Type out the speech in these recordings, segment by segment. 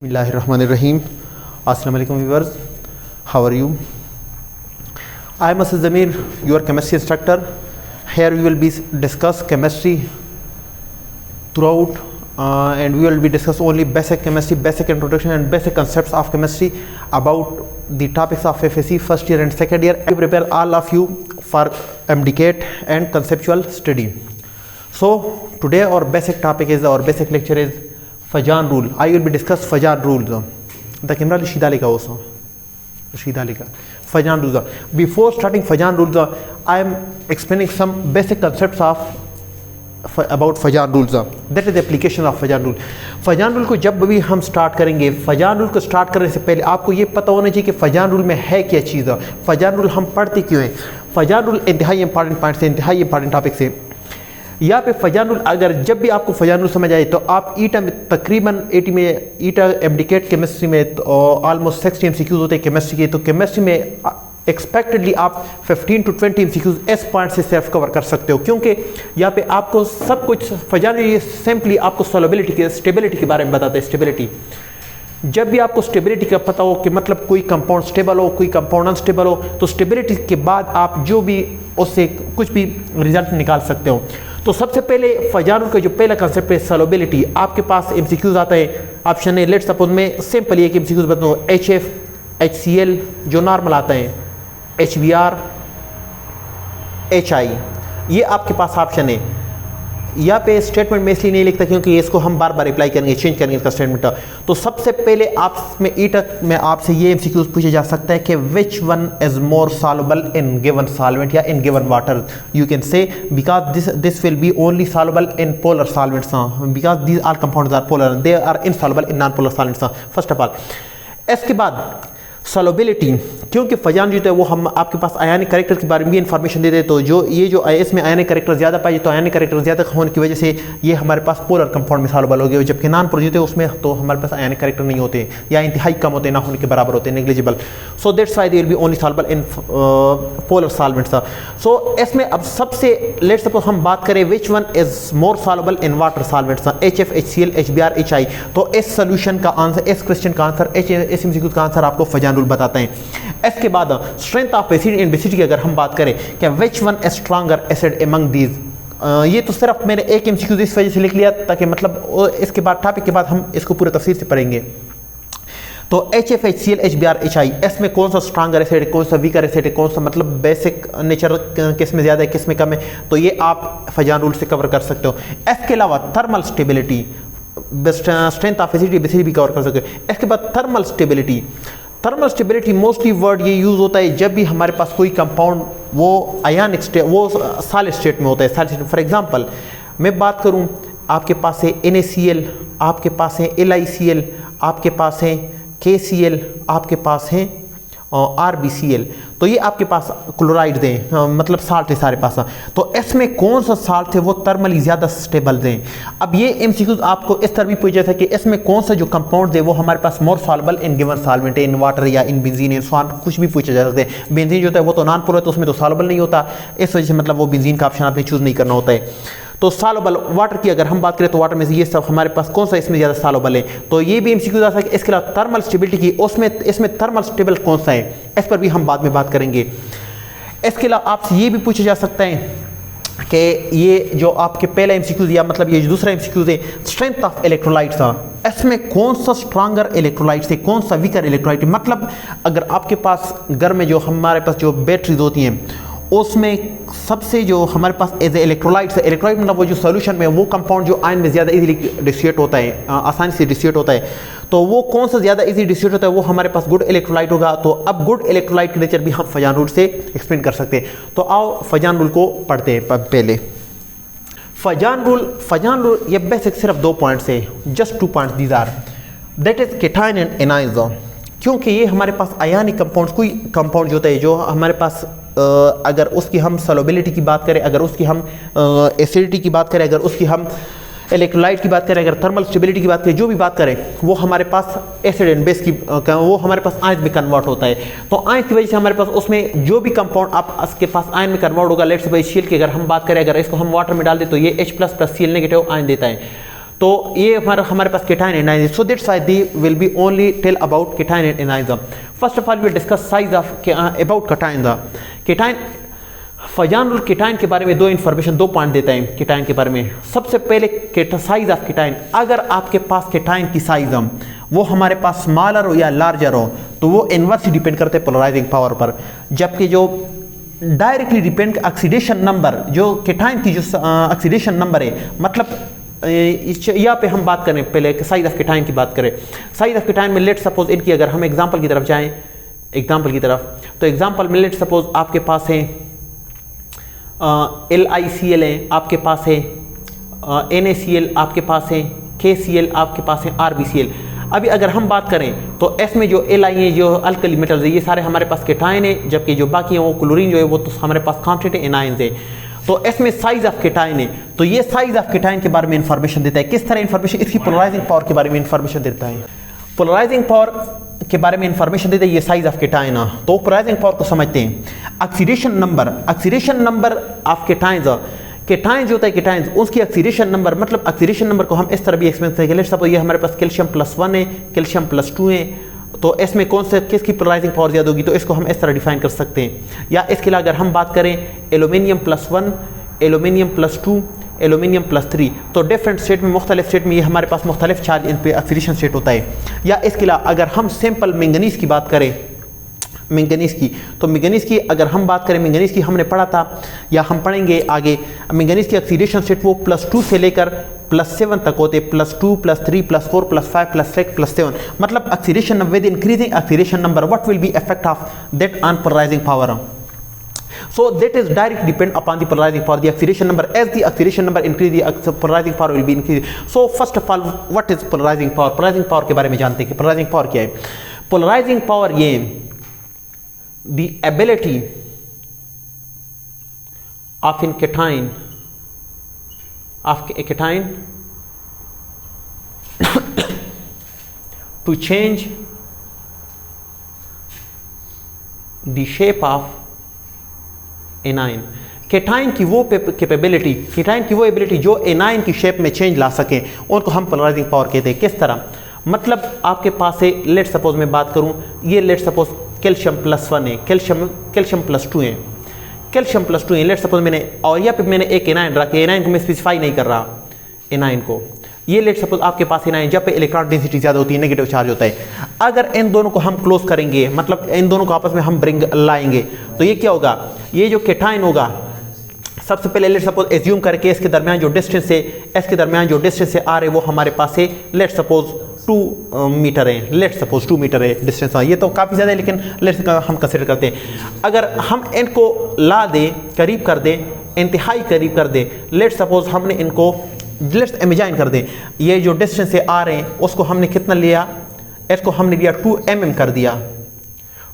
Bismillahirrahmanirrahim. Assalamu alaikum viewers. How are you? I am Asad Zamir, your chemistry instructor. Here we will be discuss chemistry throughout and we will be discuss only basic chemistry, basic introduction and basic concepts of chemistry about the topics of FSC first year and second year. I prepare all of you for MDCAT and conceptual study. So today our basic topic is, our basic lecture is Fajan rule. I will be discuss Fajan rules. The camera Rashid Ali ka also. Rashid Ali ka. Fajan rules. Before starting Fajan rules, I am explaining some basic concepts of about Fajan rules. That is the application of Fajan rule. Fajan rule को जब भी हम start करेंगे, Fajan rule को start करने से पहले आपको ये पता होना चाहिए कि Fajan rule में है क्या चीज़. Fajan rule हम पढ़ते क्यों हैं. Fajan rule इंतहाई इंपॉर्टेंट पॉइंट से, इंतहाई इंपॉर्टेंट टॉपिक से. यहाँ पे फजान रूल, अगर जब भी आपको फजान रूल समझ आए तो आप ईटा में तकरीबन 80 में ईटा एमडीकेट केमिस्ट्री में तो ऑलमोस्ट 60 एमसीक्यूज होते हैं केमिस्ट्री के. तो केमिस्ट्री में एक्सपेक्टेडली आप 15 to 20 एमसीक्यूज इस पॉइंट से सिर्फ कवर कर सकते हो, क्योंकि यहाँ पे आपको सब कुछ फजान रूल ये सिंपली आपको सॉल्युबिलिटी के, स्टेबिलिटी के बारे में बताता है. स्टेबिलिटी, जब भी आपको स्टेबिलिटी का पता हो कि मतलब कोई कंपाउंड स्टेबल हो, कोई कंपाउंड अनस्टेबल हो, तो स्टेबिलिटी के बाद आप जो भी उससे कुछ भी रिजल्ट निकाल सकते हो. तो सबसे पहले फजान रूल का जो पहला कंसेप्ट है सॉल्युबिलिटी. आपके पास एमसीक्यूज आता है, ऑप्शन है, लेट्स सपोज मैं सिंपल एक एमसीक्यूज बताऊँ, HF, HCl जो नॉर्मल आता है, HBr, HI, ये आपके पास ऑप्शन है. यहाँ पे स्टेटमेंट में इसलिए नहीं लिखता क्योंकि इसको हम बार बार अप्लाई करेंगे, चेंज करेंगे इसका स्टेटमेंट. तो सबसे पहले आप में ईटक में आपसे ये एमसीक्यूज पूछे जा सकता है कि which one is more soluble in given solvent या in given water. You can say because this will be only soluble in polar solvents, because these are compounds are polar, they are insoluble in non polar solvents. First of all इसके बाद solubility, क्योंकि फजान जो है वो हम आपके पास आयनिक character के बारे में भी इंफॉर्मेशन देते हैं. तो जो ये जो इसमें आयनिक कैरेक्टर ज़्यादा पाए, तो आयनिक कैरेक्टर ज़्यादा होने की वजह से ये हमारे पास पोलर कंपाउंड में सॉल्युबल हो गए, जबकि नॉन पोलर जो है उसमें तो हमारे पास आयनिक कैरेक्टर नहीं होते या इंतहाई कम होते, ना होने के बराबर होते, negligible. So that's why they will be only soluble in polar solvents. So इसमें अब सबसे लेट्स सपोज हम बात करें which one is more soluble in water solvents, HF, HCl, HBr, HI. तो इस सोल्यूशन का आंसर, इस क्वेश्चन का आंसर, इस एमसीक्यू का आंसर आपको फजान रूल बताते हैं. इसके बाद strength of acid in basicity की अगर हम बात करें कि which one is stronger acid among these, ये तो सिर्फ मैंने एक एमसीक्यू इस वजह से लिख लिया ताकि मतलब इसके बाद टॉपिक के बाद हम इसको पूरे तफसील से पढ़ेंगे. तो HF, HCl, HBr, HI, इसमें कौन सा स्ट्रॉन्गर एसिड है, कौन सा वीकर एसिड है, कौन सा मतलब बेसिक नेचर किस में ज़्यादा है, किस में कम है, तो ये आप फजान रूल से कवर कर सकते हो. इसके अलावा thermal stability, strength of acid basicity भी कवर कर सकते हो. इसके बाद thermal stability, thermal stability mostly word ये यूज़ होता है जब भी हमारे पास कोई कंपाउंड वो आयनिक स्टेट, वो सॉलिड स्टेट में होता है. सॉलिड स्टेट, फॉर एग्जांपल मैं बात करूं, आपके पास है NaCl, आपके पास है LiCl, आपके पास है KCl, आपके पास है RbCl. तो ये आपके पास क्लोराइड दें, मतलब साल्ट है सारे पास. तो इसमें कौन सा साल्ट है वो थर्मली ज़्यादा स्टेबल दें. अब ये एमसीक्यूज आपको इस तरह भी पूछा था कि इसमें कौन सा जो कंपाउंड है वो हमारे पास मोर सॉल्युबल इन गिवन सॉल्वेंट है, इन वाटर या इन बेंजीन, इन स्वान, कुछ भी पूछा जा सकता है. बेंजीन जो होता है वो तो नॉन पोलर है, तो उसमें तो सॉल्युबल नहीं होता, इस वजह से मतलब वो बेंजीन का ऑप्शन आपने चूज़ नहीं करना होता है. तो सॉल्युबल वाटर की अगर हम बात करें तो वाटर में से ये सब हमारे पास कौन सा इसमें ज़्यादा सॉल्युबल है, तो ये भी एमसीक्यू आ सकता है. इसके अलावा थर्मल स्टेबिलिटी की, उसमें इसमें थर्मल स्टेबल कौन सा है, इस पर भी हम बाद में बात करेंगे. इसके अलावा आपसे ये भी पूछा जा सकता है कि ये जो आपके पहला एमसीक्यूज या मतलब ये जो दूसरा एमसीक्यूज है स्ट्रेंथ ऑफ इलेक्ट्रोलाइट्स, इसमें कौन सा स्ट्रॉन्गर इलेक्ट्रोलाइट्स है, कौन सा वीकर इलेक्ट्रोलाइट है. मतलब अगर आपके पास घर में जो हमारे पास जो बैटरीज होती हैं उसमें सबसे जो हमारे पास एज ए इलेक्ट्रोलाइट्स है, इलेक्ट्रोलाइट मतलब वो जो सोल्यूशन में वो कंपाउंड जो आयन में ज़्यादा इजीली डिस्ट्रीब्यूट होता है, आसानी से डिस्ट्रीब्यूट होता है, तो वो कौन सा ज़्यादा इजी डिस्ट्रीब्यूट होता है, वो हमारे पास गुड इलेक्ट्रोलाइट होगा. तो अब गुड इलेक्ट्रोलाइट का नेचर भी हम फजान रूल से एक्सप्लेन कर सकते हैं. तो आओ फजान रूल को पढ़ते हैं. पहले फजान रूल ये बेसिक सिर्फ 2 पॉइंट्स है, just 2 points these are, that is cation and anions. क्योंकि ये हमारे पास आयनिक कंपाउंड, कोई कंपाउंड जो होता है जो हमारे पास अगर उसकी हम सॉल्युबिलिटी की बात करें, अगर उसकी हम एसिडिटी की बात करें, अगर उसकी हम इलेक्ट्रोलाइट की बात करें, अगर थर्मल स्टेबिलिटी की बात करें, जो भी बात करें, वो हमारे पास एसिड एंड बेस की वो हमारे पास आयन में कन्वर्ट होता है. तो आयन की वजह से हमारे पास उसमें जो भी कंपाउंड आप उसके पास आयन में कन्वर्ट होगा, लेट्स सपोज Cl की अगर हम बात करें, अगर इसको हम वाटर में डाल दें तो ये H++ Cl नेगेटिव आयन देता है. तो ये हमारे पास cation and anion, so that's why they will be only tell about cation and anion. First of all we discuss size of about cation. Cation फजान केटाइन के बारे में दो पॉइंट देता है केटाइन के बारे में। सबसे पहले साइज ऑफ केटाइन, अगर आपके पास केटाइन की साइज वो हमारे पास स्मॉलर हो या लार्जर हो तो वो इनवर्सली डिपेंड करते हैं पोलराइजिंग पावर पर, जबकि जो डायरेक्टली डिपेंड ऑक्सीडेशन नंबर, जो केटाइन की जो ऑक्सीडेशन नंबर है, मतलब यहाँ पे हम बात करें पहले साइज ऑफ केटाइन की बात करें। साइज ऑफ केटाइन में लेट सपोज इनकी अगर हम एग्जांपल की तरफ जाएं, एग्जांपल की तरफ, तो एग्जांपल में लेट सपोज आपके पास है LiCl है, आपके पास है NaCl, आपके पास है KCl, आपके पास है RbCl। अभी अगर हम बात करें तो इसमें जो Li है, जो अल्कली मेटल्स है, ये सारे हमारे पास केटाइन है, जबकि जो बाकी है वो क्लोरीन जो है वो तो हमारे पास कांस्टेंट एनाइंस है। तो इसमें साइज ऑफ केटाइन है, तो ये साइज ऑफ केटाइन के बारे में इंफॉर्मेशन देता है। किस तरह इंफॉर्मेशन? इसकी पोलराइजिंग पावर के बारे में इंफॉर्मेशन देता है। पोलराइजिंग पावर के बारे में इंफॉर्मेशन देते हैं ये साइज ऑफ केटाइन। तो पोलराइजिंग पावर को समझते हैं। Oxidation number of cations, cation जो होता है केटाइंस उसकी ऑक्सीडेशन नंबर, मतलब ऑक्सीडेशन नंबर को हम इस तरह भी एक्सप्लेन करेंगे। लेट्स सपोज ये हमारे पास कैल्शियम +1 है, कैल्शियम +2 है, तो इसमें कौन से किसकी पोलराइजिंग पावर ज़्यादा होगी, तो इसको हम इस तरह डिफाइन कर सकते हैं। या इसके अलावा अगर हम बात करें एल्यूमिनियम +1, एल्यूमिनियम +2, एल्यूमिनियम +3, तो डिफरेंट स्टेट में, मुख्तलिफ स्टेट में ये हमारे पास मुख्तलिफ चार्ज इन पे ऑक्सीडेशन स्टेट होता है। या इसके अलावा अगर हम सिंपल मैंगनीज की बात करें, मैंगनीज की, तो मैंगनीज की अगर हम बात करें, मैंगनीज की हमने पढ़ा था या हम पढ़ेंगे आगे। मैंगनीज की ऑक्सीडेशन स्टेट वो +2 से लेकर +7 तक होते, +2, +3, +4, +5, +6, +7, मतलब oxidation with increasing oxidation number what will be effect of that on polarising power. So that is directly depend upon the polarizing power, the oxidation number. As the oxidation number increase, the polarizing power will be increased. So first of all, what is polarizing power? Polarizing power के बारे में जानते हैं कि polarizing power क्या है। Polarizing power ये the ability of a cation to change the shape of A9. Cation की वो कैपेबिलिटी, केटाइन की वो एबिलिटी जो एनाइन की शेप में चेंज ला सके, उनको हम पोलराइजिंग पावर कहते हैं। किस तरह? मतलब आपके पास है, लेट सपोज मैं बात करूं, ये लेट सपोज कैल्शियम +1 है, कैल्शियम +2 है, कैल्शियम +2 है, लेट सपोज मैंने, और यहाँ पे मैंने एक एनाइन रखा, एनाइन को मैं स्पेसिफाई नहीं कर रहा, एनाइन को, ये लेट सपोज आपके पास एनाइन, जब पे इलेक्ट्रॉन डेंसिटी ज़्यादा होती है, नेगेटिव चार्ज होता है, अगर इन दोनों को हम क्लोज करेंगे, मतलब इन दोनों को आपस में हम लाएंगे, तो ये क्या होगा, ये जो केटाइन होगा, सबसे पहले लेट सपोज एज्यूम करके इसके दरमियान जो डिस्टेंस है, इसके दरमियान जो डिस्टेंस है आर है, वो हमारे पास है लेट सपोज 2 मीटर है, लेट सपोज 2 मीटर है डिस्टेंस। ये तो काफ़ी ज़्यादा है, लेकिन लेट्स हम कंसिडर करते हैं। अगर हम इनको ला दें, करीब कर दें, इंतहाई करीब कर दें, लेट सपोज हमने इनको, लेट्स इमेजिन कर दें, ये जो डिस्टेंस है आर है, उसको हमने कितना लिया, इसको हमने लिया 2 mm कर दिया,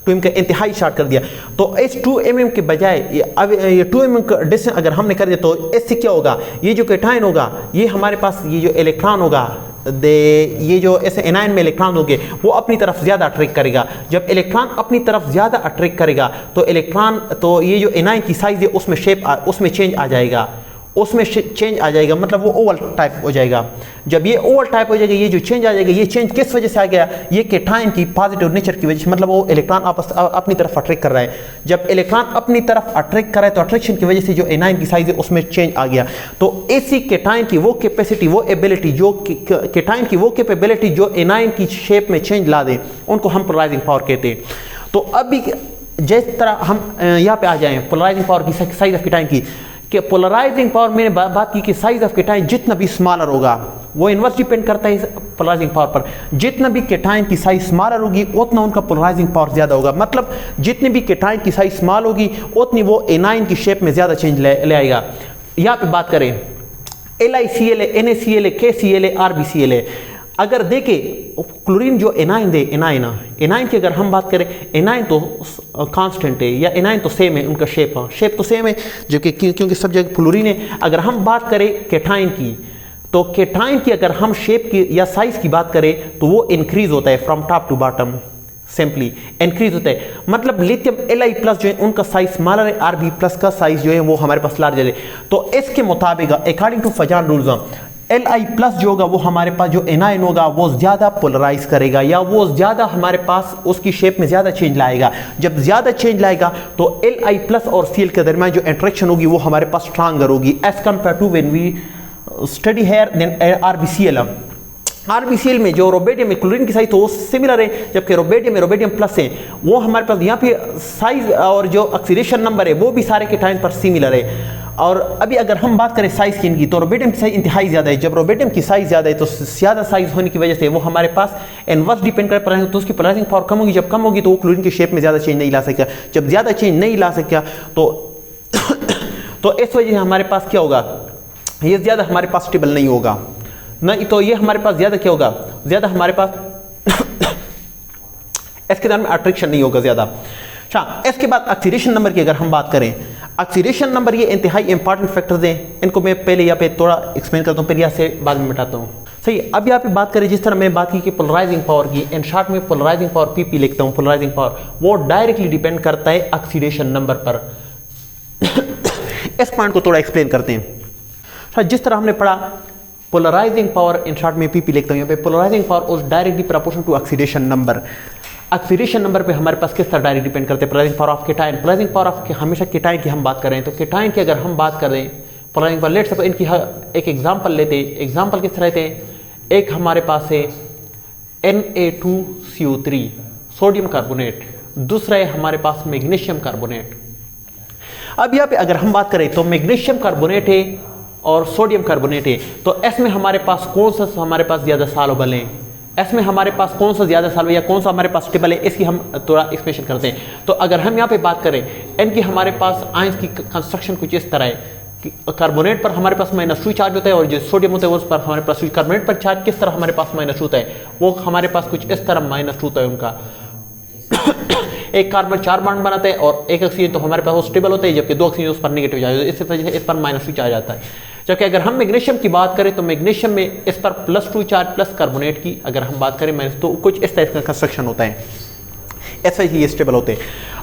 2 mm का इंतहाई शॉर्ट कर दिया। तो इस 2 mm के बजाय अब ये 2 mm का डिस्टेंस अगर हमने कर दिया, तो इससे क्या होगा, ये जो केटाइन होगा, ये हमारे पास ये जो इलेक्ट्रॉन होगा, ये जो ऐसे एनाइन में इलेक्ट्रॉन होंगे, वो अपनी तरफ ज़्यादा अट्रैक्ट करेगा। जब इलेक्ट्रॉन अपनी तरफ ज़्यादा अट्रैक्ट करेगा, तो इलेक्ट्रॉन, तो ये जो एनाइन की साइज है उसमें शेप, उसमें चेंज आ जाएगा, उसमें चेंज आ जाएगा, मतलब वो ओवल टाइप हो जाएगा। जब ये ओवल टाइप हो जाएगा, ये जो चेंज आ जाएगा, ये चेंज किस वजह से आ गया, ये केटाइन की पॉजिटिव नेचर की वजह से, मतलब वो इलेक्ट्रॉन अपनी तरफ अट्रैक्ट कर रहा है। जब इलेक्ट्रॉन अपनी तरफ अट्रैक्ट कर रहा है, तो अट्रैक्शन की वजह से जो एनाइन की साइज है उसमें चेंज आ गया। तो इसी केटाइन की वो कैपेसिटी, वो एबिलिटी, जो केटाइन की वो कैपेबिलिटी जो एनाइन की शेप में चेंज ला दे, उनको हम पोलराइजिंग पावर कहते हैं। तो अभी जिस तरह हम यहाँ पे आ जाएं पोलराइजिंग पावर की, साइज ऑफ केटाइन की, कि पोलराइजिंग पावर मैंने बात की कि साइज ऑफ केटाइन जितना भी स्मॉलर होगा, वो इनवर्स डिपेंड करता है पोलराइजिंग पावर पर। जितना भी केटाइन की साइज स्मॉलर होगी, उतना उनका पोलराइजिंग पावर ज़्यादा होगा। मतलब जितनी भी केटाइन की साइज स्मॉल होगी, उतनी वो एनाइन की शेप में ज़्यादा चेंज ले आएगा। यहाँ पे बात करें LiCl है, NaCl है, KCl है, RbCl है। अगर देखें क्लोरीन जो एनाइन दे, एनाइन की अगर हम बात करें, एनाइन तो कांस्टेंट है, या एनाइन तो सेम है, उनका शेप तो सेम है, जबकि क्योंकि सब जगह क्लोरीन है। अगर हम बात करें केटाइन की, तो केटाइन की अगर हम शेप की या साइज की बात करें, तो वो इंक्रीज होता है from top to bottom, simply increase होता है। मतलब लिथियम Li+ जो है उनका साइज स्मॉलर है, Rb+ का साइज जो है वो हमारे पास लार्जर है। तो इसके मुताबिक according to Fazan rules, Li+ जो होगा वो हमारे पास जो एनायन होगा वो ज़्यादा पोलराइज करेगा या वो ज़्यादा हमारे पास उसकी शेप में ज़्यादा चेंज लाएगा। जब ज़्यादा चेंज लाएगा तो Li+ और Cl के दरमियान जो इंटरेक्शन होगी वो हमारे पास स्ट्रांगर होगी as compare to when we study here then RbCl। RbCl में जो रोबेडियम में क्लोरीन की साइज तो वो सिमिलर है, जबकि रोबेडियम में रोबेडियम प्लस है वो हमारे पास यहाँ पे साइज और जो ऑक्सीडेशन नंबर है वो भी सारे के टाइम पर सिमिलर है। और अभी अगर हम बात करें साइज की इनकी तो रोबेडियम की साइज इंतहाई ज़्यादा है। जब रोबेडियम की साइज ज़्यादा है तो ज़्यादा साइज होने की वजह से वो हमारे पास इनवर्स डिपेंड कर रहे हैं, तो उसकी पोलराइजिंग पावर कम होगी। जब कम होगी तो वो क्लोरीन की शेप में ज़्यादा चेंज नहीं ला सकेगा। जब ज़्यादा चेंज नहीं ला सकेगा तो इस वजह से हमारे पास क्या होगा, ये ज़्यादा हमारे पास स्टेबल नहीं होगा, नहीं तो ये हमारे पास ज़्यादा क्या होगा, ज़्यादा हमारे पास इसके दरमियान अट्रैक्शन नहीं होगा ज़्यादा। अच्छा, इसके बाद ऑक्सीडेशन नंबर की अगर हम बात करें, ऑक्सीडेशन नंबर ये इंतहाई इंपॉर्टेंट फैक्टर्स हैं। इनको मैं पहले यहाँ पे थोड़ा एक्सप्लेन करता हूँ, फिर यहाँ से बाद में मिटाता हूँ। सही, अब यहाँ पे बात करें जिस तरह मैंने बात की कि पोलराइजिंग पावर की, इन शॉर्ट में पोलराइजिंग पावर PP लिखता हूँ। पोलराइजिंग पावर वो डायरेक्टली डिपेंड करता है ऑक्सीडेशन नंबर पर। इस पॉइंट को थोड़ा एक्सप्लेन करते हैं। जिस तरह हमने पढ़ा पोलराइजिंग पावर, इन शॉर्ट में PP लिखता हूँ यहाँ पे, polarising power was directly proportional to oxidation number. Oxidation number पे हमारे पास किस तरह डायरेक्ट डिपेंड करते हैं, polarising power of cation. Polarising power of हमेशा केटायन की हम बात कर रहे हैं, तो केटायन की अगर हम बात करें पोलराइजिंग पावर, लेट्स सपोज इनकी एक एग्जांपल लेते हैं। एग्जांपल किस तरह लेते हैं, एक हमारे पास है Na2CO3 सोडियम कार्बोनेट, दूसरा है हमारे पास मैग्नीशियम कार्बोनेट। अब यहाँ पे अगर हम बात करें तो मैग्नीशियम कार्बोनेट है और सोडियम कार्बोनेट है, तो इसमें हमारे पास कौन सा हमारे पास ज़्यादा सॉल्युबल है, इसमें हमारे पास कौन सा ज़्यादा सॉल्युबल या कौन सा हमारे पास स्टेबल है, इसकी हम थोड़ा एक्सप्लेनेशन करते हैं। तो अगर हम यहाँ पे बात करें इनकी, हमारे पास आयंस की कंस्ट्रक्शन कुछ इस तरह है कि कार्बोनेट पर हमारे पास -2 चार्ज होता है और जो सोडियम होता है उस पर हमारे पास कार्बोनेट पर चार्ज किस तरह हमारे पास -2 होता है, वो हमारे पास कुछ इस तरह -2 होता है उनका। एक कार्बन 4 बॉन्ड बनाता है और एक ऑक्सीजन तो हमारे पास वो स्टेबल होता है, जबकि 2 ऑक्सीजन उस पर नेगेटिव चार्ज होता है, इस वजह से इस पर -2 चार्ज आता है। जबकि अगर हम मैग्नीशियम की बात करें तो मैग्नीशियम में इस पर +2 चार्ज प्लस कार्बोनेट की अगर हम बात करें तो कुछ इस टाइप का कंस्ट्रक्शन होता है, ऐसा ही ये स्टेबल होते हैं।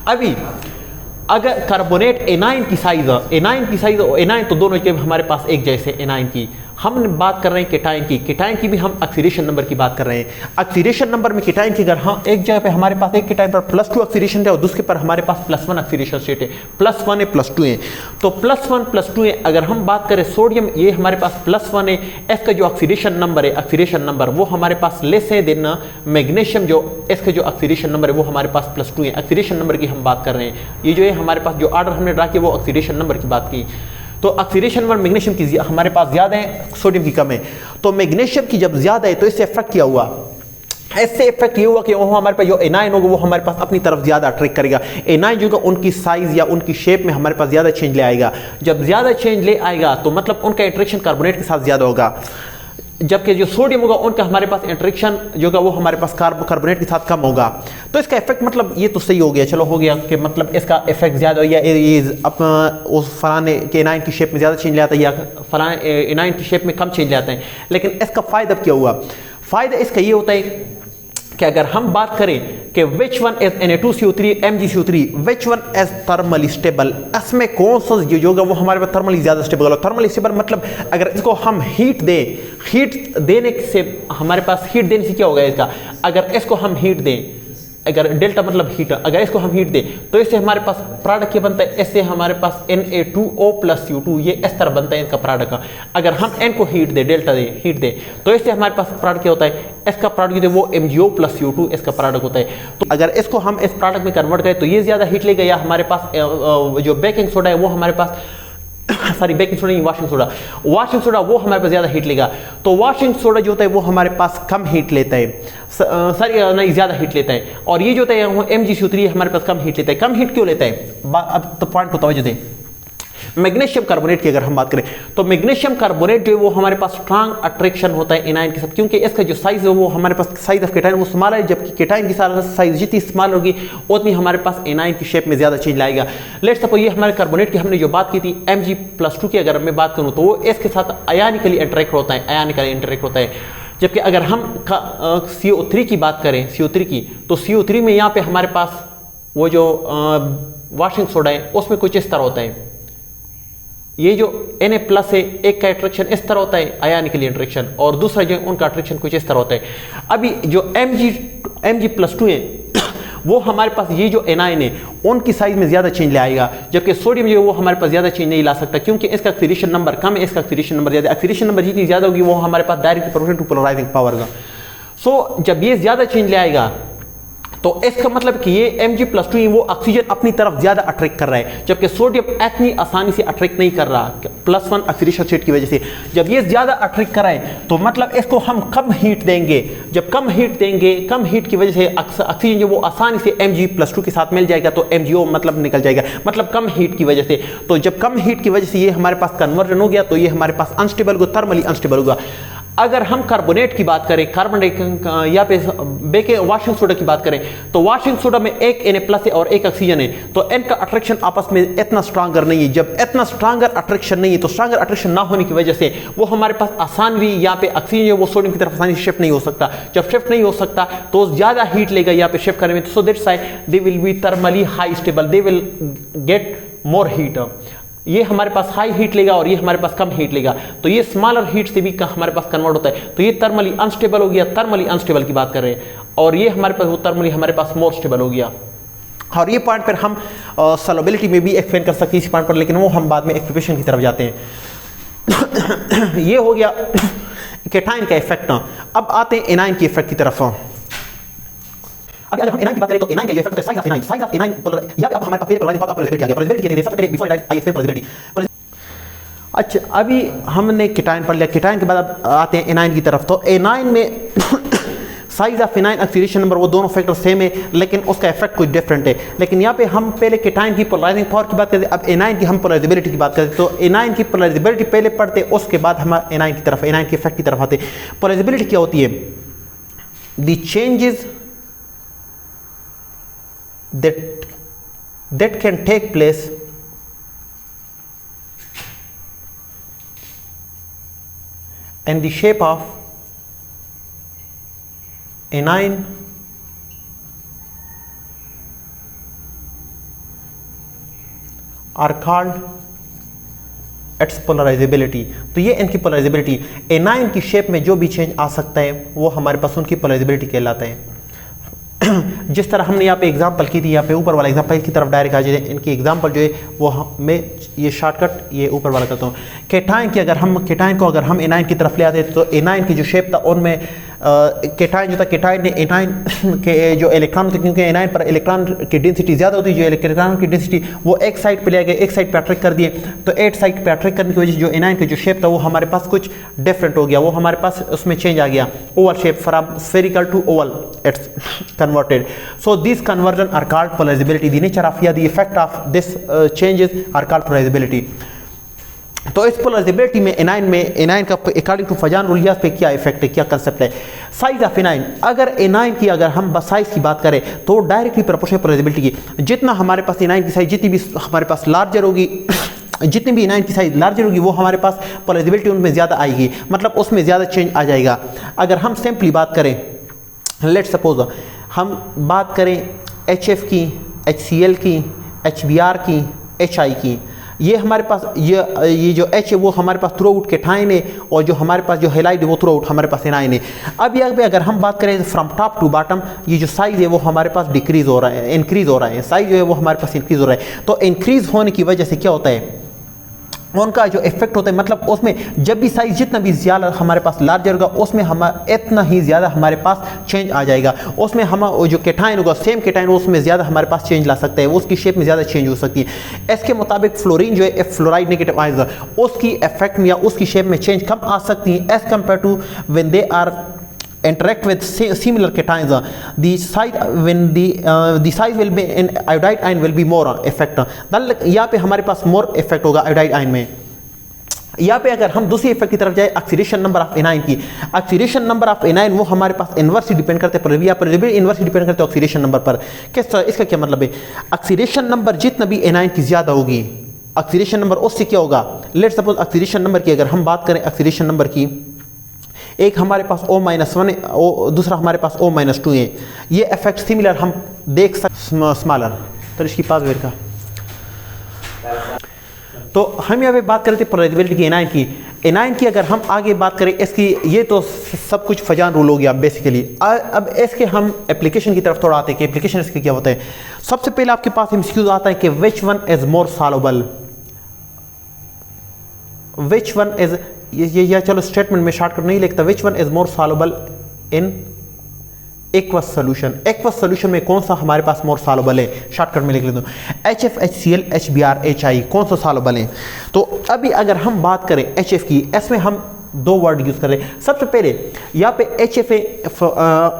अभी अगर कार्बोनेट एनाइन की साइज और एनाइन तो दोनों के हमारे पास एक जैसे एनाइन की, हम बात कर रहे हैं केटायन की भी हम ऑक्सीडेशन नंबर की बात कर रहे हैं। ऑक्सीडेशन नंबर में केटायन की अगर हम एक जगह पे हमारे पास एक केटायन पर +2 ऑक्सीडेशन है और दूसरे पर हमारे पास +1 ऑक्सीडेशन स्टेट है, +1 है +2 है, तो +1 +2 है। अगर हम बात करें सोडियम, ये हमारे पास +1 है, इसका जो ऑक्सीडेशन नंबर वो हमारे पास लेस है देन मैग्नीशियम, जो इसका जो ऑक्सीडेशन नंबर है वो हमारे पास +2 है। ऑक्सीडेशन नंबर की हम बात कर रहे हैं, ये जो है हमारे पास जो ऑर्डर हमने ड्रा किया वो ऑक्सीडेशन नंबर की बात की। तो ऑक्सीडेशन नंबर मैग्नीशियम की हमारे पास ज़्यादा है, सोडियम की कम है। तो मैग्नीशियम की जब ज़्यादा है तो इससे इफेक्ट क्या हुआ, इससे इफेक्ट ये हुआ कि वो हमारे पास जो एनाइन होगा वो हमारे पास अपनी तरफ ज़्यादा अट्रैक्ट करेगा। एनाइन जो होगा उनकी साइज़ या उनकी शेप में हमारे पास ज़्यादा चेंज ले आएगा। जब ज़्यादा चेंज ले आएगा तो मतलब उनका इंटरेक्शन कार्बोनेट के साथ ज़्यादा होगा, जबकि जो सोडियम होगा उनका हमारे पास इंटरेक्शन जो होगा वो हमारे पास कार्बोनेट के साथ कम होगा। तो इसका इफेक्ट मतलब ये तो सही हो गया, चलो हो गया कि मतलब इसका इफेक्ट ज़्यादा हो, या ये उस फलाने के एनाइन की शेप में ज़्यादा चेंज ले आता है या फलाने एनाइन की शेप में कम चेंज ले आता है। लेकिन इसका फ़ायदा क्या हुआ, फ़ायदा इसका ये होता है कि अगर हम बात करें कि which one is Na2CO3 MgCO3 which one is thermally stable, इसमें कौन सा जो होगा वो हमारे पास थर्मली ज़्यादा स्टेबल होगा। थर्मली स्टेबल मतलब अगर इसको हम हीट देने से हमारे पास हीट देने से क्या होगा इसका, अगर इसको हम हीट दें, अगर डेल्टा मतलब हीट, अगर इसको हम हीट दें तो इससे हमारे पास प्रोडक्ट क्या बनता है, इससे हमारे पास Na2O + CO2 ये इस तरह बनता है इनका प्रोडक्ट। अगर हम n को हीट दें, डेल्टा दें, हीट दें, तो इससे हमारे पास प्रोडक्ट क्या होता है, इसका प्रोडक्ट वो MgO + CO2 इसका प्रोडक्ट होता है। तो अगर इसको हम इस प्रोडक्ट में कन्वर्ट करें तो ये ज़्यादा हीट लेगा, या हमारे पास जो बेकिंग सोडा है वो हमारे पास सॉरी बेकिंग सोडा नहीं, वाशिंग सोडा वो हमारे पास ज़्यादा हीट लेगा। तो वाशिंग सोडा जो होता है वो हमारे पास कम हीट लेता है, नहीं ज़्यादा हीट लेता है, और ये जो होता है वो MgCO3 हमारे पास कम हीट लेता है। कम हीट क्यों लेता है, अब तो पॉइंट को तवज्जो दें। मैग्नीशियम कार्बोनेट की अगर हम बात करें तो मैग्नीशियम कार्बोनेट जो है वो हमारे पास स्ट्रांग अट्रैक्शन होता है एनाइन के साथ, क्योंकि इसका जो साइज है वो हमारे पास साइज ऑफ केटाइन वो स्मॉल है, जबकि केटाइन की साइज जितनी स्मॉल होगी उतनी हमारे पास एनाइन की शेप में ज़्यादा चेंज लाएगा। लेट्स सपोज ये हमारे कार्बोनेट की हमने जो बात की थी Mg+2 की अगर मैं बात करूँ तो वो इसके साथ आयनिकली इंटरेक्ट होता है, जबकि अगर हम CO3 की बात करें, CO3 की, तो CO3 में यहाँ पे हमारे पास वो जो वाशिंग सोडा है उसमें कुछ इस तरह होता है, ये जो Na+ है, एक का अट्रैक्शन इस तरह होता है आयनिकली इंटरेक्शन, और दूसरा जो उनका अट्रैक्शन कुछ इस तरह होता है। अभी जो Mg+2 है वो हमारे पास ये जो एनायन है उनकी साइज में ज्यादा चेंज ले आएगा, जबकि सोडियम जो है वो हमारे पास ज्यादा चेंज नहीं ला सकता, क्योंकि इसका ऑक्सीडेशन नंबर कम है, इसका ऑक्सीडेशन नंबर ज्यादा। ऑक्सीडेशन नंबर जितनी ज्यादा होगी वो हमारे पास direct proportional to polarising power का। सो जब ये ज्यादा चेंज ले आएगा तो इसका मतलब कि ये Mg+2 वो ऑक्सीजन अपनी तरफ ज्यादा अट्रैक्ट कर रहा है, जबकि सोडियम इतनी आसानी से अट्रैक्ट नहीं कर रहा +1 ऑक्सीडेशन स्टेट की वजह से। जब ये ज्यादा अट्रैक्ट कर रहा है तो मतलब इसको हम कम हीट देंगे, जब कम हीट देंगे, कम हीट की वजह से ऑक्सीजन जो वो आसानी से Mg+2 के साथ मिल जाएगा, तो MgO मतलब निकल जाएगा, मतलब कम हीट की वजह से। तो जब कम हीट की वजह से ये हमारे पास कन्वर्जन हो गया तो ये हमारे पास अनस्टेबल होगा, थर्मली अनस्टेबल होगा। अगर हम कार्बोनेट की बात करें, कार्बन या पे बेके वॉशिंग सोडा की बात करें, तो वॉशिंग सोडा में एक Na+ है और एक ऑक्सीजन है, तो इनका अट्रैक्शन आपस में इतना स्ट्रांगर नहीं है। जब इतना स्ट्रांगर अट्रैक्शन नहीं है तो स्ट्रांगर अट्रैक्शन ना होने की वजह से वो हमारे पास आसान भी यहाँ पे ऑक्सीजन जो वो सोडियम की तरफ आसानी से शिफ्ट नहीं हो सकता। जब शिफ्ट नहीं हो सकता तो ज्यादा हीट लेगा यहाँ पे शिफ्ट करने में, सो that's why they will B thermally high stable, they will get more heat. ये हमारे पास हाई हीट लेगा और ये हमारे पास कम हीट लेगा, तो ये स्मॉलर हीट से भी हमारे पास कन्वर्ट होता है, तो ये थर्मली अनस्टेबल हो गया, थर्मली अनस्टेबल की बात कर रहे हैं, और ये हमारे पास वो थर्मली हमारे पास मोर स्टेबल हो गया। और ये पॉइंट पर हम सॉल्युबिलिटी में भी एक्सप्लेन कर सकते हैं इस पॉइंट पर, लेकिन वो हम बाद में एक्सप्रेशन की तरफ जाते हैं। ये हो गया केटाइन का इफेक्ट। अब आते हैं एनाइन की इफेक्ट की तरफ। अगर हम एनाइन की बात करें तो एनाइन का ये इफेक्ट है size of anion, size of anion या अब हमारे पास फिर पोलराइजिंग पावर पोलराइजिबिलिटी आ गया। पोलराइजिबिलिटी सबसे पहले बिफोर आई एक्सप्लेन पोलराइजिबिलिटी। अच्छा, अभी हमने केटाइन पढ़ लिया, केटाइन के बाद अब आते हैं एनाइन की तरफ। तो एनाइन में size of anion, oxidation number, वो दोनों फैक्टर सेम है, लेकिन उसका इफेक्ट कुछ डिफरेंट है। लेकिन यहाँ पे हम पहले केटाइन की पोलराइजिंग पावर की बात करते हैं, अब एनाइन की हम पोलराइजिबिलिटी की बात करते हैं। तो एनाइन की पोलराइजिबिलिटी पहले पढ़ते, उसके बाद हम एनाइन की तरफ, एनाइन के इफेक्ट की तरफ आते हैं। पोलराइजिबिलिटी क्या होती है? The changes that can take place in the shape of anion are called its polarizability। तो ये इनकी पोलराइजिबिलिटी, एनाइन की शेप में जो भी चेंज आ सकता है वो हमारे पास उनकी पोलराइजिबिलिटी कहलाता है। जिस तरह हमने यहाँ पे एग्जांपल की थी, यहाँ पे ऊपर वाला एग्जांपल की तरफ डायरेक्ट आ जाए, इनकी एग्जांपल जो है वो मैं ये शॉर्टकट ये ऊपर वाला करता हूँ। केटाइन की अगर हम केटाइन को अगर हम एनाइन की तरफ ले आते तो एनाइन की जो शेप था उनमें केटाइन जो था, केटाइन ने एनाइन के जो इलेक्ट्रॉन थे, क्योंकि एनाइन पर इलेक्ट्रॉन की डेंसिटी ज़्यादा होती है, जो इलेक्ट्रॉन की डेंसिटी वो एक साइड पे ले गए, एक साइड पे अट्रैक्ट कर दिए, तो एक साइड पे अट्रैक्ट करने की वजह से जो एनाइन का जो शेप था वो हमारे पास कुछ डिफरेंट हो गया, वो हमारे पास उसमें चेंज आ गया, oval shape from spherical to oval it's converted. So this conversion are called polarisability. The nature of या the effect of this changes are called polarisability. तो इस पोलराइजिबिलिटी में एनाइन का अकॉर्डिंग टू फजान रूलियास पे क्या इफेक्ट है, क्या कंसेप्ट है? साइज ऑफ एनाइन, अगर एनाइन की अगर हम बस साइज की बात करें तो डायरेक्टली प्रोपोर्शनल पोलराइजिबिलिटी की, जितना हमारे पास एनाइन की साइज जितनी भी हमारे पास लार्जर होगी, जितनी भी एनाइन की साइज लार्जर होगी वो हमारे पास पोलराइजिबिलिटी उनमें ज़्यादा आएगी, मतलब उसमें ज़्यादा चेंज आ जाएगा। अगर हम सिंपली बात करें, लेट्स सपोज हम बात करें HF की, HCl की, HBr की, HI की, ये हमारे पास ये जो H है वो हमारे पास थ्रू आउट केटाइन है, और जो हमारे पास जो हैलाइड है वो थ्रू आउट हमारे पास एनाइन है। अब यहाँ पे अगर हम बात करें फ्रॉम टॉप टू बॉटम, ये जो साइज है वो हमारे पास डिक्रीज हो रहा है, इंक्रीज हो रहा है, साइज जो है वो हमारे पास इंक्रीज हो रहा है। तो इंक्रीज होने की वजह से क्या होता है, उनका जो इफेक्ट होता है, मतलब उसमें जब भी साइज जितना भी ज़्यादा हमारे पास लार्जर होगा उसमें हम इतना ही ज़्यादा हमारे पास चेंज आ जाएगा, उसमें हम जो केटाइन होगा सेम केटाइन उसमें ज़्यादा हमारे पास चेंज ला सकते हैं, उसकी शेप में ज़्यादा चेंज हो सकती है। इसके मुताबिक फ्लोरीन जो है फ्लोराइड नेगेटिव आयंस, उसकी इफेक्ट में या उसकी शेप में चेंज कम आ सकती है as compare to when they are interact with similar cations, the size when the size will be in iodide ion will be more effect। यहाँ पे हमारे पास more effect होगा iodide ion में। यहाँ पे अगर हम दूसरी इफेक्ट की तरफ जाए, ऑक्सीडेशन नंबर ऑफ एनाइन की, ऑक्सीडेशन नंबर ऑफ एनाइन वो हमारे पास इनवर्सली डिपेंड करते हैं, इनवर्सली डिपेंड करते हैं ऑक्सीडेशन नंबर पर। किस तरह, इसका क्या मतलब है? ऑक्सीडेशन नंबर जितना भी एनाइन की ज़्यादा होगी, ऑक्सीडेशन नंबर उससे क्या होगा, लेट्स सपोज ऑक्सीडेशन नंबर की अगर हम बात करें, ऑक्सीडेशन नंबर की एक हमारे पास O-1 है, दूसरा हमारे पास O-2 है, ये इफेक्ट सिमिलर हम देख सकते स्मॉलर। तो इसकी पास वेर का तो हम यहाँ पे बात करते पोलराइजेबिलिटी की एनायन की। एनायन की अगर हम आगे बात करें इसकी, ये तो सब कुछ फजान रूल हो गया बेसिकली। अब इसके हम एप्लीकेशन की तरफ थोड़ा आते हैं कि एप्लीकेशन इसके क्या होता है। सबसे पहले आपके पास एमसीक्यूज आता है कि which one is more soluble, which one is, ये चलो स्टेटमेंट में शॉर्टकट नहीं लिखता, विच one is more soluble in aqueous solution. Aqueous solution में कौन सा हमारे पास मोर सॉल्युबल है, शॉर्टकट में लिख लेता हूँ HF HCl HBr HI, कौन सा सॉल्युबल है। तो अभी अगर हम बात करें HF की, इसमें हम दो वर्ड यूज कर रहे हैं। सबसे पहले यहाँ पे HF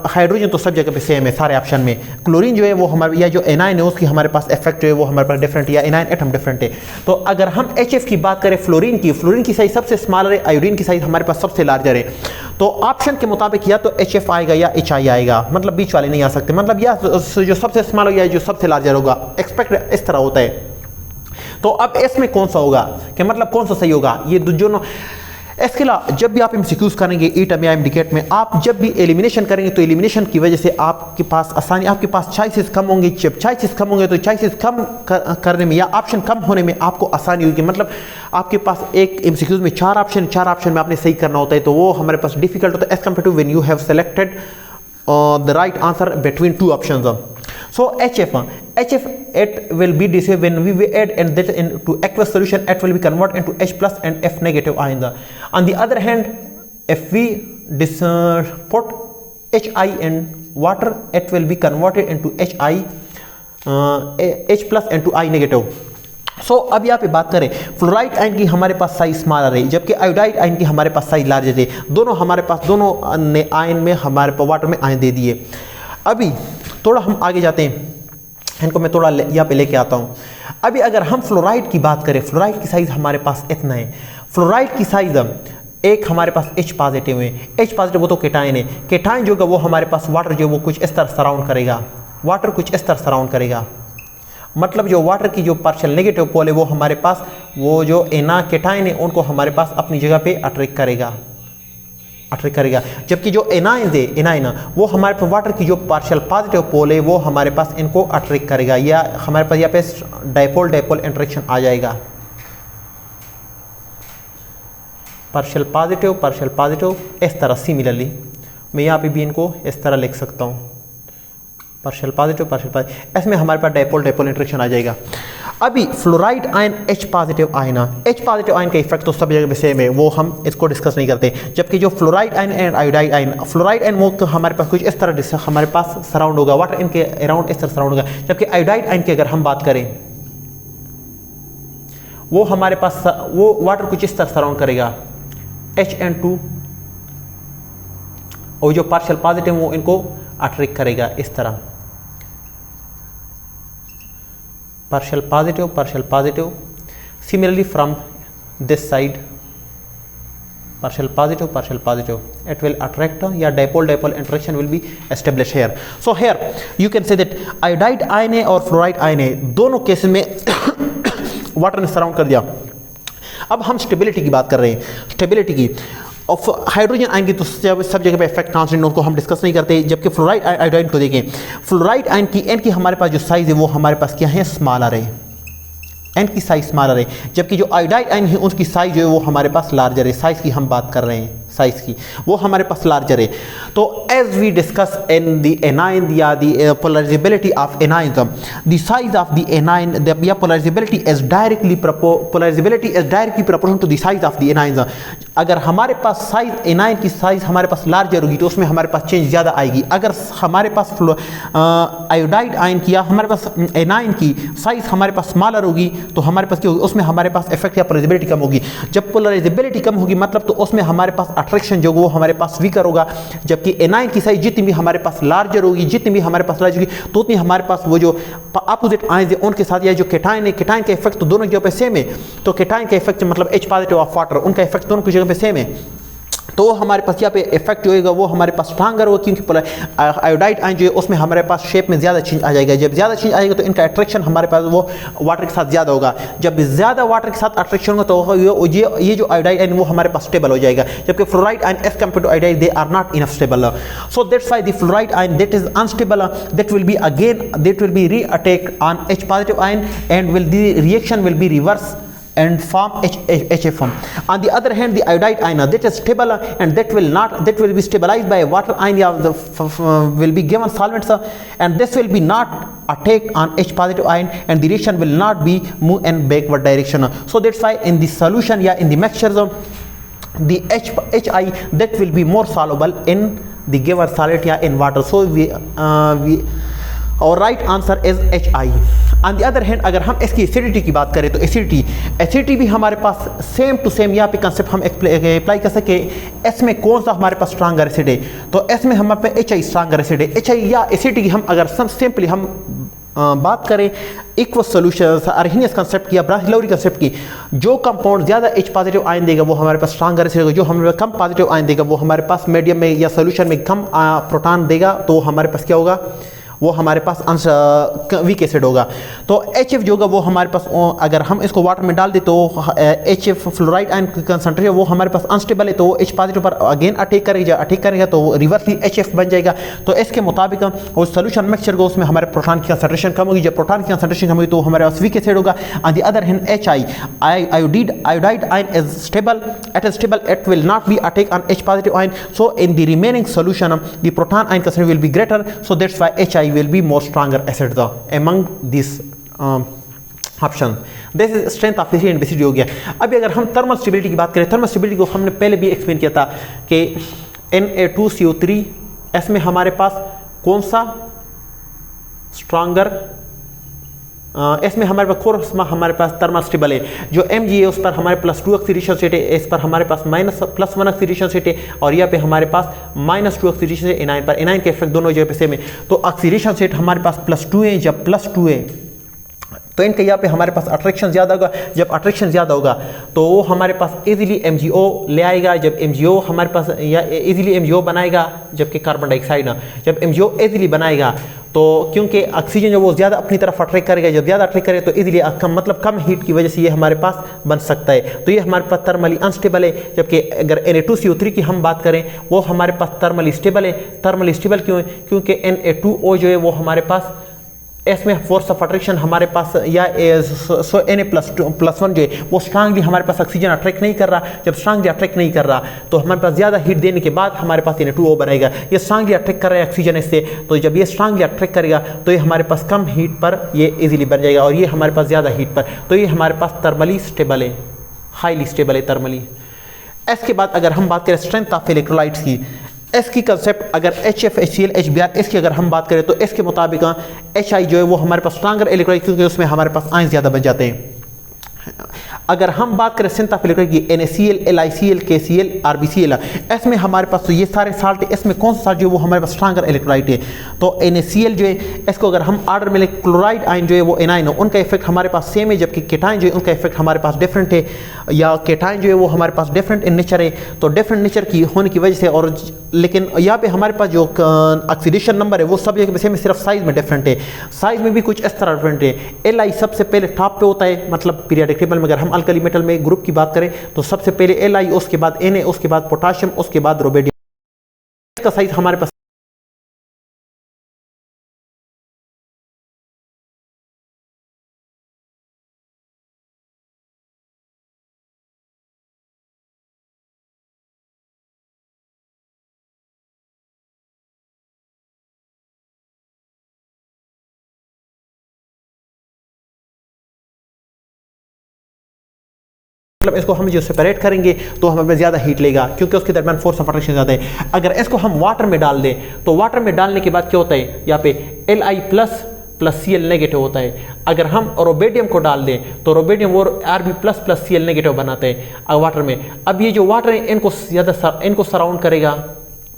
हाइड्रोजन तो सब जगह पे सेम है सारे ऑप्शन में। क्लोरीन जो है वो हमारे, या जो एनायन है उसकी हमारे पास इफेक्ट जो है वो हमारे पास डिफरेंट, या एनायन एटम डिफरेंट है। तो अगर हम HF की बात करें फ्लोरीन की साइज सबसे स्मॉलर है, आयोडीन की साइज हमारे पास सबसे लार्जर है। तो ऑप्शन के मुताबिक या तो HF आएगा या HI आएगा, मतलब बीच वाले नहीं आ सकते, मतलब या जो सबसे स्मॉल होगा या जो सबसे लार्जर होगा, एक्सपेक्ट इस तरह होता है। तो अब इसमें कौन सा होगा, कि मतलब कौन सा सही होगा, ये दोनों। इसके अलावा जब भी आप एमसीक्यूज करेंगे ईटम या एमडीकेट में, आप जब भी एलिमिनेशन करेंगे तो एलिमिनेशन की वजह से आपके पास आसानी, आपके पास चॉइसेस कम होंगे। जब चॉइसेस कम होंगे तो चॉइसेस कम करने में या ऑप्शन कम होने में आपको आसानी होगी। मतलब आपके पास एक एमसीक्यूज में चार ऑप्शन में आपने सही करना होता है, तो वो हमारे पास डिफिकल्ट होता है as compare to when you have selected the right answer between two options. So HF it will be this way, when we add and that into aqueous solution, it will be converted into H plus and F negative ion. On the other hand, if we put HI in water, it will be converted into H plus and to I negative. सो अब यहाँ पे बात करें fluoride ion की हमारे पास size smaller है, जबकि आयोडाइड आयन की हमारे पास साइज लार्जर है। दोनों हमारे पास, दोनों ने आयन में हमारे पास वाटर में आयन दे दिए। अभी थोड़ा हम आगे जाते हैं, इनको मैं थोड़ा यहाँ पे लेके आता हूँ। अभी अगर हम फ्लोराइड की बात करें, फ्लोराइड की साइज हमारे पास इतना है। फ्लोराइड की साइज एक हमारे पास H पॉजिटिव है, H पॉजिटिव वो तो केटाइन है। केटाइन जो वो हमारे पास वाटर जो वो कुछ इस तरह सराउंड करेगा, वाटर कुछ इस तरह सराउंड करेगा। मतलब जो वाटर की जो पार्शियल नेगेटिव पोल है वो हमारे पास, वो जो केटाइन है उनको हमारे पास अपनी जगह पे अट्रैक्ट करेगा। जबकि जो एनाइन वो हमारे पास वाटर की जो पार्शियल पॉजिटिव पोल है वो हमारे पास इनको अट्रैक्ट करेगा, या हमारे पास यहाँ पे डाइपोल इंटरेक्शन आ जाएगा। पार्शियल पॉजिटिव इस तरह, सिमिलरली मैं यहाँ पे भी इनको इस तरह लिख सकता हूँ, पार्शियल पॉजिटिव, इसमें हमारे पास डाइपोल इंटरेक्शन आ जाएगा। अभी fluoride ion H positive ion का इफेक्ट तो सब जगह पे सेम है, वो हम इसको डिस्कस नहीं करते। जबकि जो fluoride ion and iodide ion, fluoride ion वो हमारे पास कुछ इस तरह हमारे पास सराउंड होगा, वाटर इनके अराउंड इस तरह सराउंड होगा। जबकि आयोडाइड आयन की अगर हम बात करें, वो हमारे पास वो वाटर कुछ इस तरह सराउंड करेगा HN2, और जो पार्शियल पॉजिटिव वो इनको अट्रैक्ट करेगा इस तरह, partial positive. Similarly from this side, partial positive, it will attract, या dipole interaction will be established here. So here you can say that iodide ion और fluoride ion दोनों केसेस में water ने सराउंड कर दिया। अब हम स्टेबिलिटी की बात कर रहे हैं, स्टेबिलिटी की। और हाइड्रोजन आयन की तो सब जगह पे इफेक्ट कांस्टेंट, उनको हम डिस्कस नहीं करते। जबकि फ्लोराइड आयोडाइन को देखें, फ्लोराइड आयन की एन की हमारे पास जो साइज़ है वो हमारे पास क्या है, स्मॉलर है, एन की साइज स्मॉलर है। जबकि जो आयोडाइड आयन है उसकी साइज जो है वो हमारे पास लार्जर है। साइज़ की हम बात कर रहे हैं, साइज की वो हमारे पास लार्जर है। तो as we discuss in the anion या the polarisability of anion, the size of the anion, the polarisability is directly proportional to the size of the anion. अगर हमारे पास साइज एनाइन की साइज हमारे पास लार्जर होगी तो उसमें हमारे पास चेंज ज़्यादा आएगी। अगर हमारे पास आयोडाइड आयन की या हमारे पास एनाइन की साइज हमारे पास स्मॉलर होगी तो हमारे पास क्या होगी, उसमें हमारे पास इफेक्ट या पोलराइजेबिलिटी कम होगी। जब पोलराइजेबिलिटी कम होगी मतलब तो उसमें हमारे पास अट्रैक्शन जो वो हमारे पास वीकर होगा। जबकि एनाइन की साइज जितनी भी हमारे पास लार्जर होगी, जितनी भी हमारे पास लार्ज होगी, तो उतनी हमारे पास वो जो अपोजिट आयंस है उनके साथ, या जो केटाइन है, केटाइन का इफेक्ट तो दोनों जगह पे सेम है। तो केटाइन का इफेक्ट मतलब H पॉजिटिव ऑफ वाटर, उनका इफेक्ट दोनों की जगह पे सेम है। तो हमारे पास यहाँ पे इफेक्ट जो होगा वो हमारे पास स्ट्रांगर होगा, क्योंकि आयोडाइड आयन जो है उसमें हमारे पास शेप में ज़्यादा चेंज आ जाएगा। जब ज़्यादा चेंज आएगा तो इनका अट्रैक्शन हमारे पास वो वाटर के साथ ज़्यादा होगा। जब ज़्यादा वाटर के साथ अट्रैक्शन होगा तो ये जो आयोडाइड आयन वो हमारे पास स्टेबल हो जाएगा। जबकि fluoride ion as compare to iodide they are not enough stable. So that's why the fluoride ion that is unstable, that will be reattack on H positive ion and the reaction will be reverse and form HF. On the other hand, the iodide ion that is stable and that will be stabilized by water ion, will be given solvents, and this will be not attacked on H positive ion, and the reaction will not be move in backward direction. So that's why in the solution, in the mixtures, the HI that will be more soluble in the given solid in water. So our right answer is HI. On the other hand अगर हम इसकी acidity की बात करें तो acidity भी हमारे पास same to same यहाँ पे कंसेप्ट हम अप्लाई कर सके। इसमें कौन सा हमारे पास स्ट्रांगर एसिड है, तो इसमें हमारे पास HI स्ट्रांगर एसिड है। HI या एसिडिटी हम अगर सिंपली हम बात करें इक्वस सॉल्यूशंस, अर्हीनियस कंसेप्ट की या ब्रांच-लॉरी कंसेप्ट की, जो कंपाउंड ज़्यादा H पॉजिटिव आयन देगा वो हमारे पास स्ट्रांगर एसिड होगा, जो हमारे पास कम पॉजिटिव आयन देगा वो हमारे पास मीडियम में या सॉल्यूशन में कम प्रोटॉन देगा, तो हमारे पास क्या होगा, वो हमारे पास वीक एसिड होगा। तो HF जो होगा वो हमारे पास, अगर हम इसको वाटर में डाल दे तो HF फ्लोराइड आयन कंसंट्रेशन वो हमारे पास अनस्टेबल है, तो वो H पॉजिटिव पर अगेन अटैक करेगा तो रिवर्सली HF बन जाएगा। तो इसके मुताबिक वो सोल्यूशन मिक्सचर को उसमें हमारे प्रोटॉन की कंसंट्रेशन कम होगी, जब प्रोटॉन की कंसंट्रेशन कम होगी तो हमारे पास वीक एसिड होगा। On the other hand HI iodide ion is stable, it will not be attack on H positive ion, so in the remaining solution the proton ion concentration will be greater, so that's why HI will be more stronger acid among these option। This is strength of acid and basicity हो गया। अभी अगर हम thermal stability की बात करें, thermal stability को हमने पहले भी एक्सप्लेन किया था कि Na2CO3 इसमें हमारे पास कौन सा स्ट्रॉन्गर, इसमें हमारे पास कोर्स में हमारे पास थर्मल स्टेबल है, जो Mg है उस पर हमारे +2 ऑक्सीडेशन स्टेट है, इस पर हमारे पास +1 ऑक्सीडेशन स्टेट है, और यहाँ पे हमारे पास -2 ऑक्सीडेशन है एनाइन पर। एनाइन के इफेक्ट दोनों जगह पे सेम है, तो ऑक्सीडेशन स्टेट हमारे पास +2 है। जब +2 है तो इनके यहाँ पे हमारे पास अट्रैक्शन ज़्यादा होगा, जब अट्रैक्शन ज़्यादा होगा तो वो हमारे पास इजीली MgO ले आएगा, जब MgO हमारे पास या इजीली MgO बनाएगा, जबकि कार्बन डाइऑक्साइड ना, जब MgO इजीली बनाएगा तो क्योंकि ऑक्सीजन जो वो ज़्यादा अपनी तरफ अट्रैक्ट करेगा, जब ज़्यादा अट्रैक्ट करेगा तो इजीली कम हीट की वजह से ये हमारे पास बन सकता है, तो ये हमारे पास थर्मली अनस्टेबल है। जबकि अगर Na2CO3 की हम बात करें वो हमारे पास थर्मली स्टेबल है। थर्मली स्टेबल क्यों है, क्योंकि Na2O जो है वो हमारे पास इसमें फोर्स ऑफ अट्रैक्शन हमारे पास या Na+1 जो है वो स्ट्रांगली हमारे पास ऑक्सीजन अट्रैक्ट नहीं कर रहा। जब स्ट्रांगली अट्रैक्ट नहीं कर रहा तो हमारे पास ज़्यादा हीट देने के बाद हमारे पास Na2O बनेगा। ये स्ट्रांगली अट्रैक्ट कर रहा है ऑक्सीजन इससे, तो जब ये स्ट्रांगली अट्रैक्ट करेगा तो ये हमारे पास कम हीट पर ये इजीली बन जाएगा, और ये हमारे पास ज़्यादा हीट पर, तो ये हमारे पास थर्मली स्टेबल है, हाईली स्टेबल है थर्मली। इसके बाद अगर हम बात करें स्ट्रेंथ ऑफ इलेक्ट्रोलाइट्स की, इसकी कंसेप्ट अगर HF HCl HBr इसकी अगर हम बात करें तो इसके मुताबिक HI जो है वो हमारे पास स्ट्रांगर इलेक्ट्रोलाइट, क्योंकि उसमें हमारे पास आयन ज़्यादा बन जाते हैं। अगर हम बात करें स्ट्रेंथ ऑफ इलेक्ट्रोलाइट की NaCl LiCl KCl RbCl, इसमें हमारे पास तो ये सारे साल्ट, इसमें कौन सा जो वो हमारे पास स्ट्रांगर इलेक्ट्रोलाइट है, तो NaCl जो है इसको अगर हम ऑर्डर में लें, क्लोराइड आयन जो है वो एनाइन है, उनका इफेक्ट हमारे पास सेम है, जबकि केटाइन जो है उनका इफेक्ट हमारे पास डिफरेंट है, या केटाइन जो है वो हमारे पास डिफरेंट इन नेचर है। तो डिफरेंट नेचर की होने की वजह से, और लेकिन यहाँ पे हमारे पास जो ऑक्सीडेशन नंबर है वो सब जगह सेम है, सिर्फ साइज में डिफरेंट है। साइज में भी कुछ इस तरह डिफरेंट है। Li सबसे पहले टॉप पे होता है, मतलब पीरियोडिक टेबल में अगर हम अल्कली मेटल में ग्रुप की बात करें तो सबसे पहले Li, उसके बाद Na, उसके बाद पोटाशियम, उसके बाद रोबेडियम। इसका साइज हमारे पास मतलब इसको हम जो सेपरेट करेंगे तो हमें ज़्यादा हीट लेगा, क्योंकि उसके दरमियान फोर्स ऑफ अट्रैक्शन ज़्यादा है। अगर इसको हम वाटर में डाल दें तो वाटर में डालने के बाद क्या होता है, यहाँ पे Li+ Cl नेगेटिव होता है। अगर हम रोबेडियम को डाल दें तो रोबेडियम वो Rb+ Cl नेगेटिव बनाते हैं वाटर में। अब ये जो वाटर है इनको सराउंड करेगा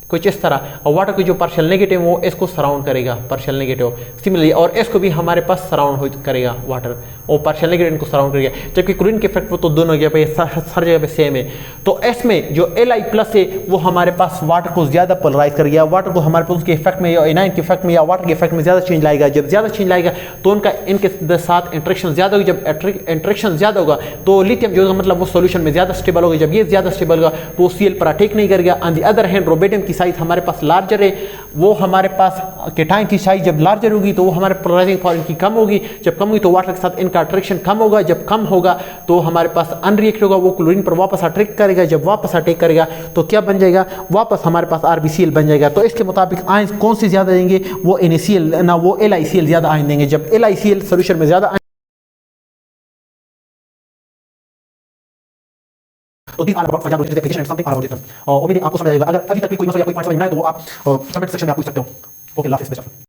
कुछ इस तरह, और वाटर की जो पार्शियल नेगेटिव वो इसको सराउंड करेगा पार्शियल नेगेटिव सिमिलरली, और इसको भी हमारे पास सराउंड करेगा वाटर, और पार्शियल नेगेटिव इनको सराउंड करेगा। जबकि क्लोरीन के इफेक्ट वो तो दोनों जगह पे हर जगह पे सेम है। तो इसमें जो Li+ है वो हमारे पास वाटर को ज़्यादा पोलराइज कर गया, वाटर को हमारे पास उसके इफेक्ट में या एनाइन के इफेक्ट में या वाटर के इफेक्ट में ज़्यादा चेंज लाएगा। जब ज़्यादा चेंज लाएगा तो उनका इनके साथ इंट्रैक्शन ज़्यादा होगी। जब इंट्रैक्शन ज़्यादा होगा तो लिथियम जो होगा मतलब वो सोल्यूशन में ज़्यादा स्टेबल होगा। जब ये ज़्यादा स्टेबल होगा तो वो Cl पर अटैक नहीं करेगा। ऑन द अदर हैंड रोबेडियम की साइज हमारे पास लार्जर है, वो हमारे पास केटाइन की साइज जब लार्जर होगी तो वो हमारे पोलराइजिंग पावर इनकी कम होगी, जब कम होगी तो वाटर के साथ इनका अट्रैक्शन कम होगा, जब कम होगा तो हमारे पास अनरिएक्ट होगा, वो क्लोरीन पर वापस अट्रैक्ट करेगा, जब वापस अटैक करेगा तो क्या बन जाएगा, वापस हमारे पास RBCl बन जाएगा। तो इसके मुताबिक आयंस कौन सी ज्यादा देंगे, वो NaCl ना वो LiCl ज्यादा आयन देंगे। जब LiCl सोल्यूशन में ज्यादा तो these are about for example application and something about it। और उम्मीद है आपको समझ आएगा। अगर अभी तक भी कोई मसला या कोई पॉइंट समझ में आए तो वो आप कमेंट सेक्शन में आप पूछ सकते हो। ओके, अल्लाह हाफिज़।